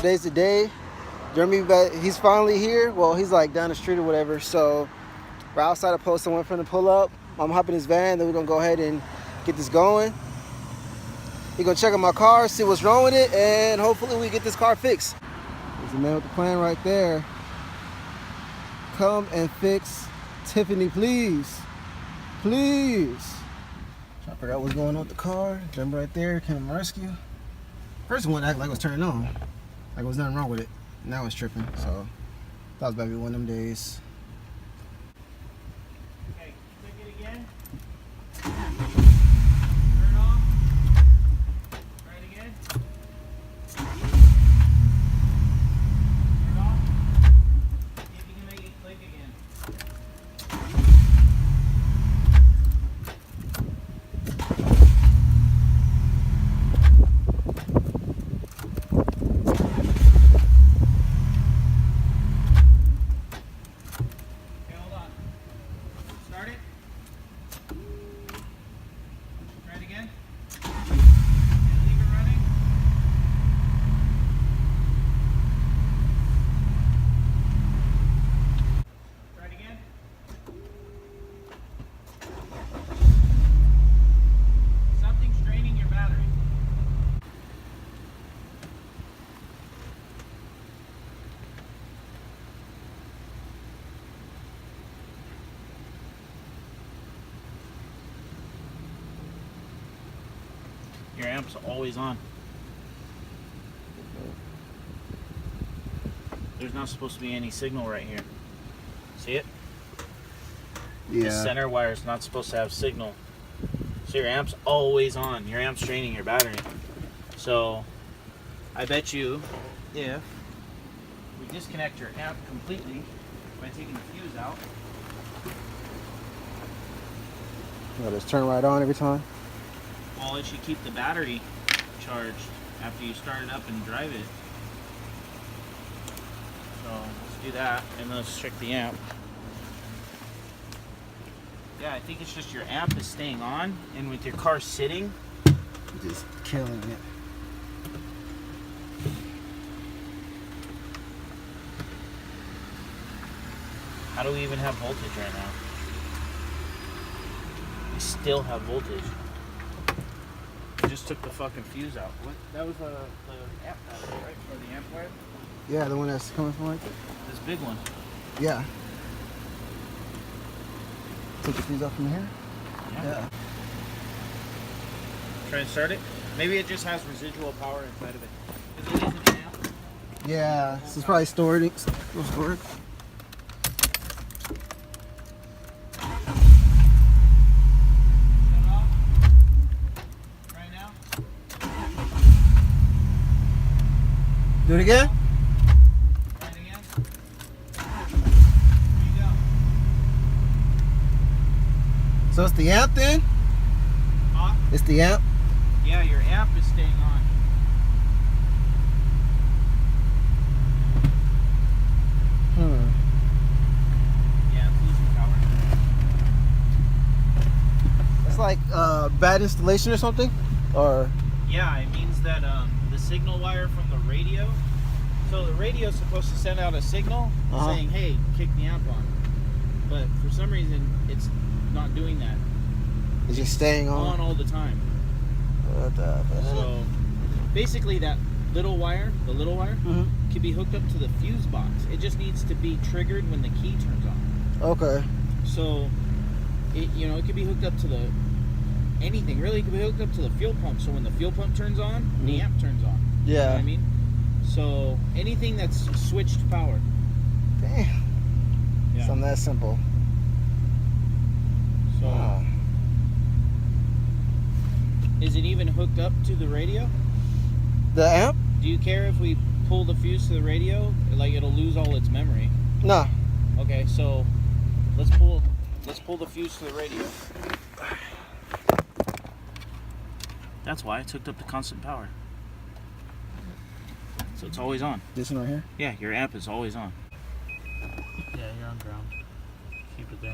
Today's the day. Jermey, he's finally here. Well, he's like down the street or whatever. So we're outside a post. I'm waiting for him to pull up. I'm hopping in his van. Then we're gonna go ahead and get this going. He's gonna check out my car, see what's wrong with it, and hopefully we get this car fixed. There's the man with the plan right there. Come and fix Tiffany, please. Please. Trying to figure out what's going on with the car. Jump right there, came to my rescue. First one acted like it was turning on. Like there was nothing wrong with it. Now it's tripping, so that was about to be one of them days. Okay, click it again. Turn off. Try it again. Turn off. See if you can make it click again. Your amp's always on. There's not supposed to be any signal right here. See it? Yeah. The center wire is not supposed to have signal. So your amp's always on. Your amp's draining your battery. So I bet you if we disconnect your amp completely by taking the fuse out. It'll just turn right on every time. Well, it should keep the battery charged after you start it up and drive it. So let's do that, and let's check the amp. Yeah, I think it's just your amp is staying on, and with your car sitting, just killing it. How do we even have voltage right now? We still have voltage. We just took the fucking fuse out. What? That was the amp battery, right? Or the amp wire? Yeah, the one that's coming from right there. This big one. Yeah. Take the fuse off from here? Yeah. Try and start it. Maybe it just has residual power inside of it. Is it an amp? Yeah, this is probably stored. Stored. Do it again? Try it again. There you go. So it's the amp then? Huh? It's the amp? Yeah, your amp is staying on. Yeah, it's losing power. It's like bad installation or something? Or? Yeah, it means that the signal wire from the radio. So the radio is supposed to send out a signal saying, "Hey, kick the amp on," but for some reason it's not doing that. It's just staying on all the time. What the fuck? So basically, that little wire, can be hooked up to the fuse box. It just needs to be triggered when the key turns on. Okay. So it could be hooked up to anything. Really, it could be hooked up to the fuel pump. So when the fuel pump turns on, the amp turns on. Yeah. You know what I mean? So anything that's switched power. Damn. Yeah. Something that simple. So wow. Is it even hooked up to the radio? The amp? Do you care if we pull the fuse to the radio? Like it'll lose all its memory. Nah. Okay, so let's pull the fuse to the radio. That's why it's hooked up to constant power. So it's always on. This one right here? Yeah, your amp is always on. Yeah, you're on ground. Keep it there.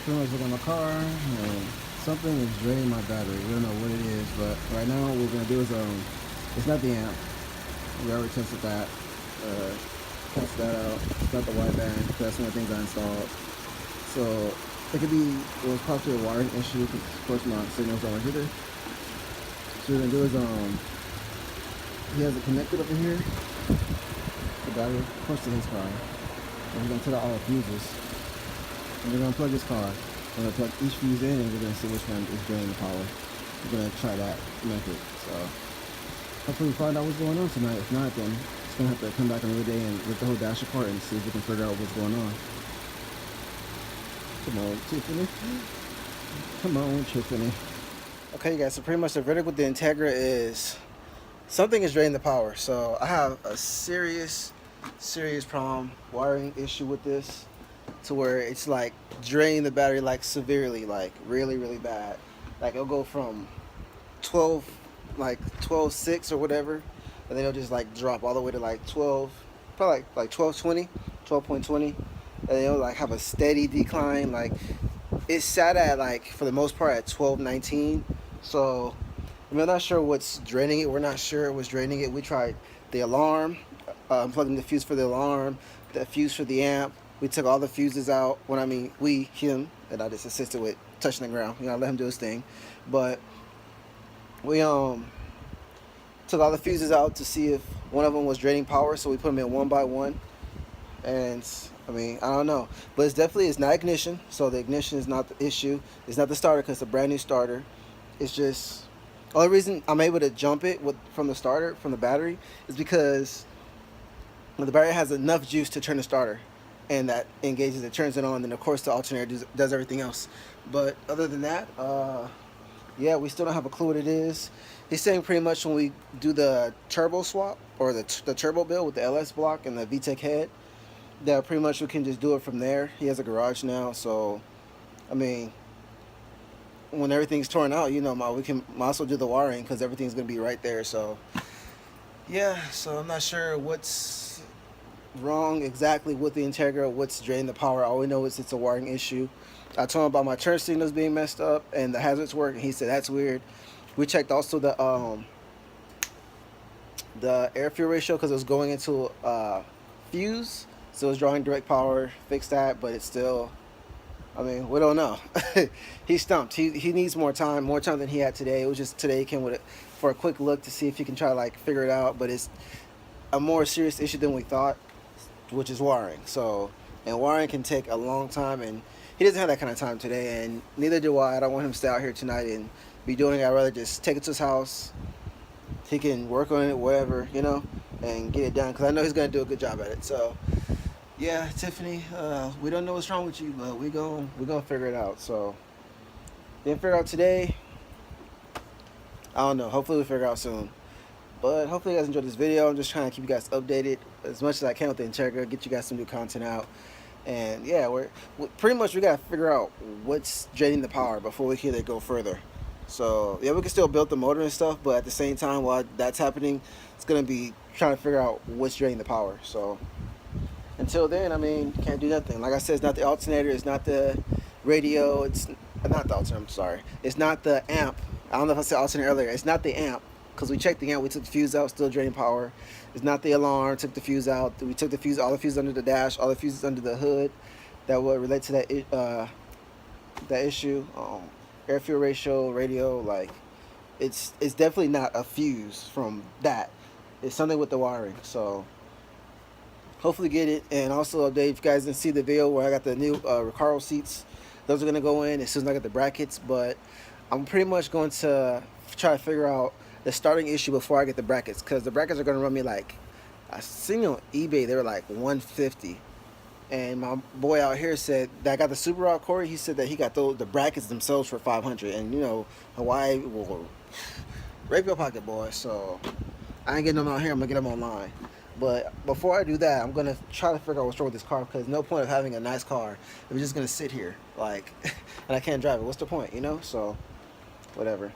Pretty much look at my car, and something is draining my battery. We don't know what it is, but right now what we're gonna do is it's not the amp. We already tested that. Test that out. It's not the wideband. That's one of the things I installed. So it could be, it was possibly a wiring issue because of course my signals are here. So what we're gonna do is he has it connected over here. The battery, of course, to his car. And we're gonna take out all the fuses. And we're gonna plug his car. We're gonna plug each fuse in and we're gonna see which one is draining the power. We're gonna try that method. So hopefully we find out what's going on tonight. If not, then it's gonna have to come back another day and rip the whole dash apart and see if we can figure out what's going on. Come on, Tiffany. Come on, Tiffany. Okay, guys, so pretty much the verdict with the Integra is something is draining the power. So I have a serious problem, wiring issue with this, to where it's like draining the battery like severely, like really bad. Like it'll go from 12.6 or whatever, and then it'll just like drop all the way to like 12, probably like 12.20, 12.20, and then it'll like have a steady decline. Like it's sat at like for the most part at 12.19. So I mean, I'm not sure what's draining it. We're not sure what's draining it. We tried the alarm, unplugging the fuse for the alarm, the fuse for the amp. We took all the fuses out. When I mean him, and I just assisted with touching the ground. You know, I let him do his thing. But we took all the fuses out to see if one of them was draining power. So we put them in one by one. And I mean, I don't know, but it's not ignition. So the ignition is not the issue. It's not the starter because it's a brand new starter. It's just the only reason I'm able to jump it from the starter, from the battery, is because the battery has enough juice to turn the starter, and that engages it, turns it on, and then of course the alternator does everything else. But other than that, yeah, we still don't have a clue what it is. He's saying pretty much when we do the turbo swap or the turbo build with the LS block and the VTEC head, that pretty much we can just do it from there. He has a garage now, so I mean, when everything's torn out, you know, we can also do the wiring because everything's gonna be right there. So yeah, so I'm not sure what's wrong exactly with the Integra, what's draining the power. All we know is it's a wiring issue. I told him about my turn signals being messed up and the hazards work, and he said that's weird. We checked also the air fuel ratio because it was going into fuse, so it was drawing direct power. Fixed that, but it's still, I mean, we don't know. He's stumped. He needs more time than he had today. It was just today he came with it for a quick look to see if he can try to like figure it out, but it's a more serious issue than we thought, which is wiring. So, and wiring can take a long time, and he doesn't have that kind of time today, and neither do I. I don't want him to stay out here tonight and be doing it. I'd rather just take it to his house. He can work on it, whatever, you know, and get it done, because I know he's going to do a good job at it. So yeah, Tiffany, we don't know what's wrong with you, but we're gonna figure it out. So didn't figure it out today. I don't know. Hopefully we figure it out soon. But hopefully you guys enjoyed this video. I'm just trying to keep you guys updated as much as I can with the Integra, get you guys some new content out. And yeah, we pretty much we gotta figure out what's draining the power before we can go further. So yeah, we can still build the motor and stuff, but at the same time while that's happening, it's gonna be trying to figure out what's draining the power. So until then, I mean, can't do nothing. Like I said, it's not the alternator, it's not the radio, it's not the alternator, I'm sorry. It's not the amp. I don't know if I said alternator earlier. It's not the amp, because we checked the amp, we took the fuse out, still draining power. It's not the alarm, took the fuse out. We took the fuse, all the fuses under the dash, all the fuses under the hood that would relate to that issue. Air fuel ratio, radio, like it's definitely not a fuse from that. It's something with the wiring. So hopefully get it, and also update if you guys didn't see the video where I got the new Recaro seats. Those are gonna go in as soon as I get the brackets, but I'm pretty much going to try to figure out the starting issue before I get the brackets, because the brackets are gonna run me like, I seen on eBay they were like $150, and my boy out here said that I got the Super Rock Corey. He said that he got the brackets themselves for $500, and you know Hawaii will rape your pocket, boy. So I ain't getting them out here. I'm gonna get them online. But before I do that, I'm gonna try to figure out what's wrong with this car, because no point of having a nice car if it's just gonna sit here, like, and I can't drive it. What's the point, you know? So, whatever.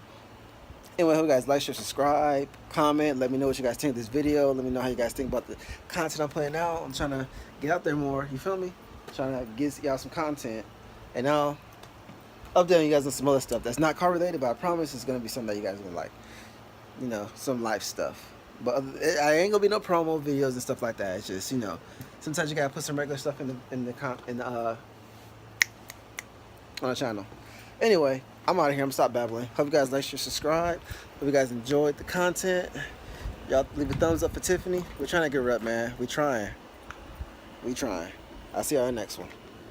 Anyway, hope you guys like, share, subscribe, comment. Let me know what you guys think of this video. Let me know how you guys think about the content I'm putting out. I'm trying to get out there more. You feel me? Trying to get y'all some content. And now, updating you guys on some other stuff that's not car related, but I promise it's gonna be something that you guys are gonna like. You know, some life stuff. But I ain't gonna be no promo videos and stuff like that. It's just, you know, sometimes you gotta put some regular stuff on the channel. Anyway, I'm out of here. I'm gonna stop babbling. Hope you guys like, share, subscribe. Hope you guys enjoyed the content. Y'all leave a thumbs up for Tiffany. We're trying to get her up, man. We trying. I'll see y'all in the next one.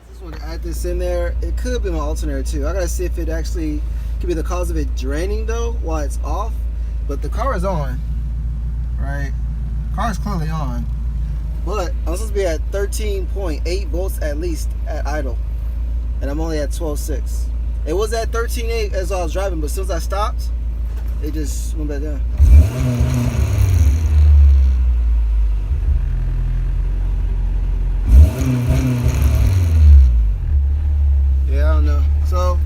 Just want to add this in there. It could be my alternator too. I gotta see if it actually could be the cause of it draining though while it's off. But the car is on, right? Car is clearly on. But I'm supposed to be at 13.8 volts at least at idle. And I'm only at 12.6. It was at 13.8 as I was driving, but as soon as I stopped, it just went back down. Yeah, I don't know. So,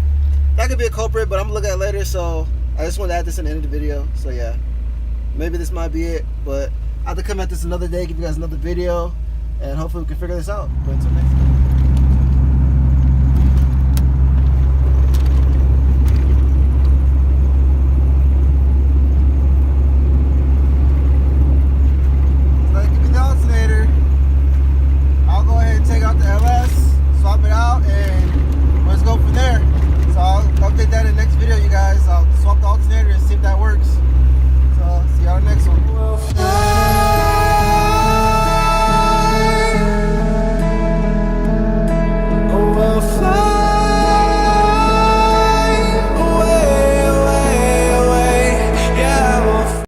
that could be a culprit, but I'm gonna look at it later, so I just wanted to add this in the end of the video. So yeah, maybe this might be it, but I have to come at this another day, give you guys another video, and hopefully we can figure this out. But until next time.